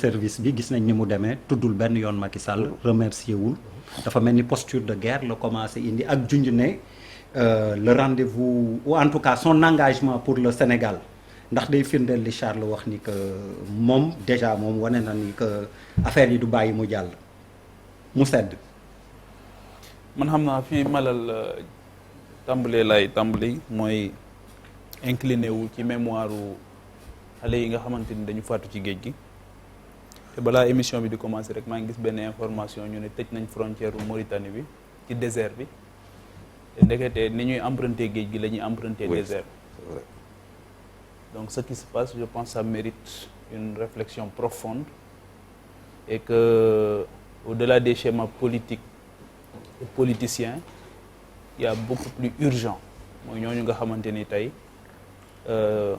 service bi gis nañ ni mu demee tuddul benn yoon Macky Sall remercier wul dafa mel ni posture de guerre la commencé indi ak junj ne le rendez-vous ou en tout cas son engagement pour le Sénégal ndax day firndeel li Charles wax ni que moom déjà moom wane na ni que affaire yi du bàyyi mu jàll mu sedd. man xam naa fii malal tàmbalee lay tàmbali mooy incliné wu ci mémoire xale yi nga xamante ni dañu faatu ci géej gi te balaa émission bi di commencer rek maa ngi gis benn information ñu ne tëj nañ frontière u Mauritanie bi ci désert bi te ndekete ni ñuy emprunter géej gi la ñuy emprunter désert. C'est vrai. Donc ce qui se passe, je pense, ça mérite une réflexion profonde et que, au-delà des schémas politiques et politiciens, il y a beaucoup plus urgent. mooy ñooñu nga xamante ni tey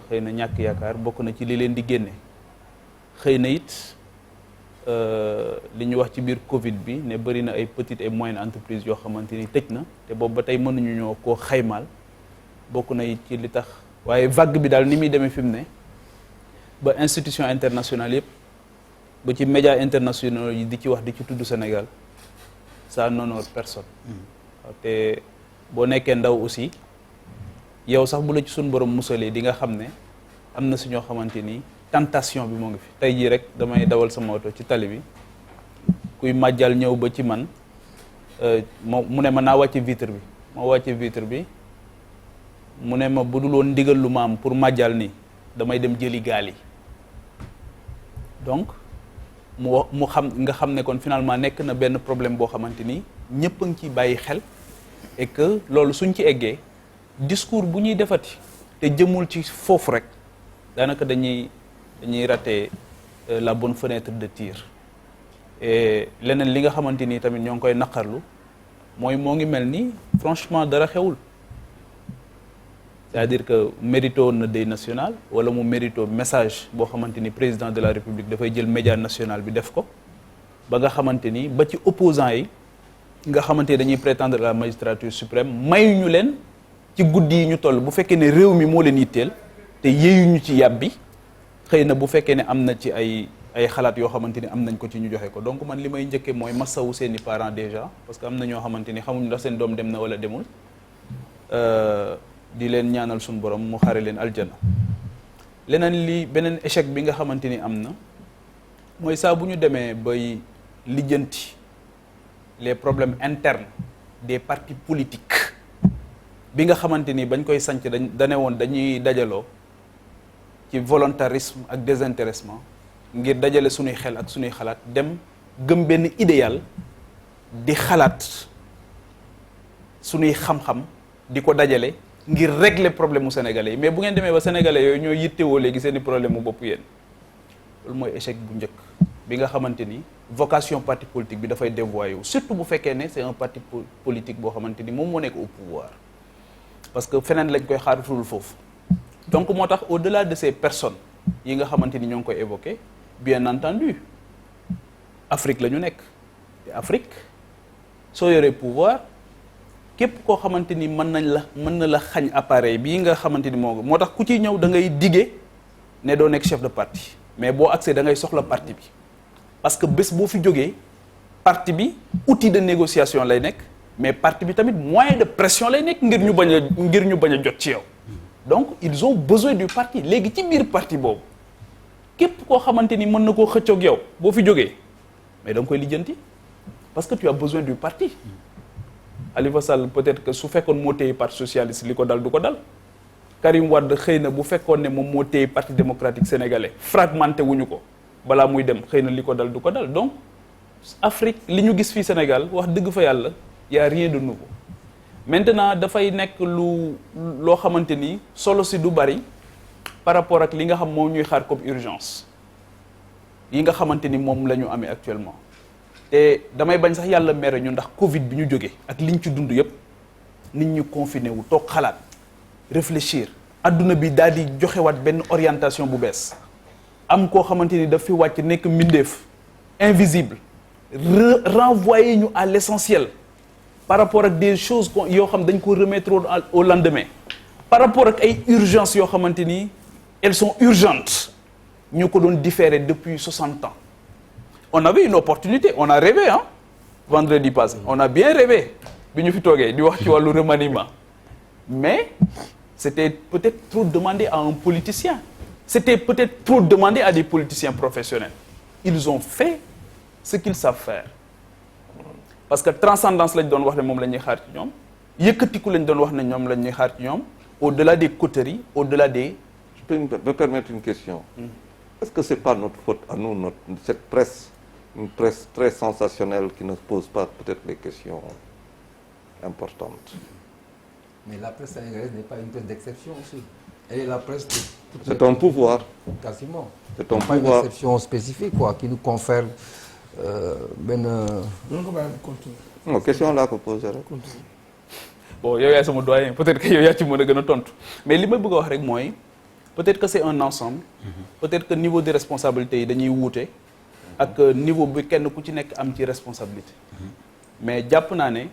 xëy na ñàkk yaakaar bokk na ci li leen di génne xëy na it li ñu wax ci biir Covid bi ne bëri na ay petites et moyennes entreprises yoo xamante ni tëj na te boobu ba tey mënuñu ñoo koo xaymaal bokk na it ci li tax. waaye vague bi daal ni muy demee fi mu ne ba institution internationale yëpp ba ci médias internationaux yi di ci wax di ci tudd Sénégal ça n'honore personne. waaw te boo nekkee ndaw aussi yow sax bu la ci suñ borom musalee di nga xam ne am na si ñoo xamante ni tentation bi moo ngi fi. tey jii rek damay dawal sama oto ci tali bi kuy màjjal ñëw ba ci man mu ne ma naa wàcce vitre bi ma wàcce vitre bi. mu ne ma bu dul woon ndigal lu ma am pour màjjal ni damay dem jëli gaal yi donc mu xam nga xam ne kon finalement nekk na benn problème boo xamante ni ñëpp a ngi ciy bàyyi xel et que loolu suñ ci eggee discours bu ñuy defati te jëmul ci foofu rek daanaka dañuy rater la bonne fenêtre de tir et leneen li nga xamante ni tamit ñoo ngi koy naqarlu mooy moo ngi mel ni franchement dara xewul. c'est-à-dire que mérito na deuil national wala mu mérito message boo xamante ni président de la république dafay jël média national bi def ko ba nga xamante ni ba ci opposants yi nga xamante ni dañuy prétendre à la magistrature suprême mayuñu leen ci guddi yi ñu toll bu fekkee ne réew mi moo leen yitteel te yéeyuñu ci yàbbi xëy na bu fekkee ne am na ci ay xalaat yoo xamante ni am nañ ko ci ñu joxe ko donc man li may njëkkee mooy massawu seeni parents déjà parce que am na ñoo xamante ni xamuñu ndax seen doom dem na wala demul. di leen ñaanal suñu borom mu xare leen aljana leneen beneen échec bi nga xamante ni am na mooy saa bu ñu demee bay lijjanti les problèmes internes des partis politiques bi nga xamante ni bañ koy sanc dane woon dañuy dajaloo ci volontarisme ak désintéressement ngir dajale suñuy xel ak suñuy xalaat dem gëm benn idéal di xalaat suñuy xam-xam di ko dajale ngir régler problème mu sénégalais yi mais bu ngeen demee ba sénégalais yooyu ñoo yittewoo léegi seen i problème mu bopp yéen loolu mooy échec bu njëkk bi nga xamante ni vocation parti politique bi dafay dévoyé wu surtout bu fekkee ne c'est un parti politique boo xamante ni moom moo nekk au pouvoir parce que feneen lañ koy xaaratul foofu donc moo tax au-delà de ces personnes yi nga xamante ni ñoo ngi koy évoqué bien entendu Afrique la ñu nekk te Afrique soo yoree pouvoir képp koo xamante ni mën na la xañ appareil bii nga xamante ni moo tax ku ciy ñëw da ngay dige ne doo nekk chef de parti mais boo accès da ngay soxla parti bi parce que bés boo fi jógee parti bi outil de négociation lay nekk mais parti bi tamit moyen de pression lay nekk ngir ñu bañ a jot ci yow donc ils ont besoin du parti léegi ci biir parti boobu képp koo xamante ni mën na koo xëccoog yow boo fi jógee mais da nga koy lijjanti parce que tu as besoin du parti. Khalifa Sall peut-être que su fekkoon moo téye parti socialiste li ko dal du ko dal Karim Wade xëy na bu fekkoon ne moom moo téye parti démocratique sénégalais fragmenté wuñu ko balaa muy dem xëy na li ko dal du ko dal donc Afrique li ñu gis fii Sénégal wax dëgg fa yàlla y a rien de nouveau maintenant dafay nekk loo xamante ni solo si du bari par rapport ak li nga xam moom ñuy xaar comme urgence yi nga xamante ni moom la ñu amee actuellement. te damay bañ sax yàlla mere ñu ndax Covid bi ñu jógee ak liñ ci dund yépp nit ñi confiné wu toog xalaat réfléchir adduna bi daal di joxewaat benn orientation bu bees am koo xamante ni daf fi wàcc nekk mbindeef invisible renvoyer ñu à l'essentiel par rapport ak des choses yoo xam dañ ko remettre au lendemain par rapport ak ay urgences yoo xamante ni elles sont urgentes ñu ko doon différer depuis 60 ans on avait une opportunité on a rêvé hein vendredi passé on a bien rêvé bi ñu fi toogee di wax ci wàllu remaniement mais c'était peut-être trop demandé à un politicien c'était peut-être trop demandé à des politiciens professionnels ils ont fait ce qu'ils savent faire parce que transcendance lañ doon wax ne moom la ñuy xaar ci ñoom yëkkatiku lañ doon wax ne ñoom la ñuy xaar ci ñoom au-delà des coteries au-delà des. Je peux me permettre une question. Est-ce que c'est pas notre faute à nous cette presse une presse très sensationnelle qui ne pose pas peut-être les questions importantes. Mais la presse sénégalaise n'est pas une presse d'exception aussi. Elle est la presse de... C'est un pouvoir. Quasiment. C'est un pas pouvoir. une exception spécifique quoi, qui nous confère Non, question laa ko posé rek. Bon yow yaay sama doyen peut-être que yow yaa ci mën a gën a tontu mais li ma bëgg a wax rek mooy peut-être que c'est un ensemble. Peut-être que niveau de responsabilité yi dañuy wuute. ak niveau bi kenn ku ci nekk am ci responsabilité. mais jàpp naa ne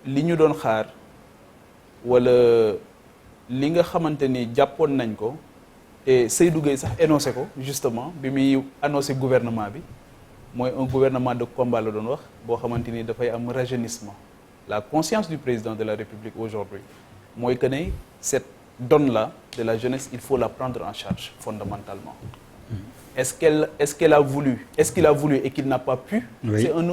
li ñu doon xaar wala li nga xamante ni jàppoon nañ ko et Seydou Gueye sax énoncé ko justement bi muy annoncé gouvernement bi mooy un gouvernement de combat la doon wax boo xamante ni dafay am rajeunissement. La conscience du président de la République aujourd'hui mooy que ne cette donne-là de la jeunesse il faut la prendre en charge fondamentalement. Est-ce qu'il a voulu et qu'il n'a pas pu? Oui. C'est un autre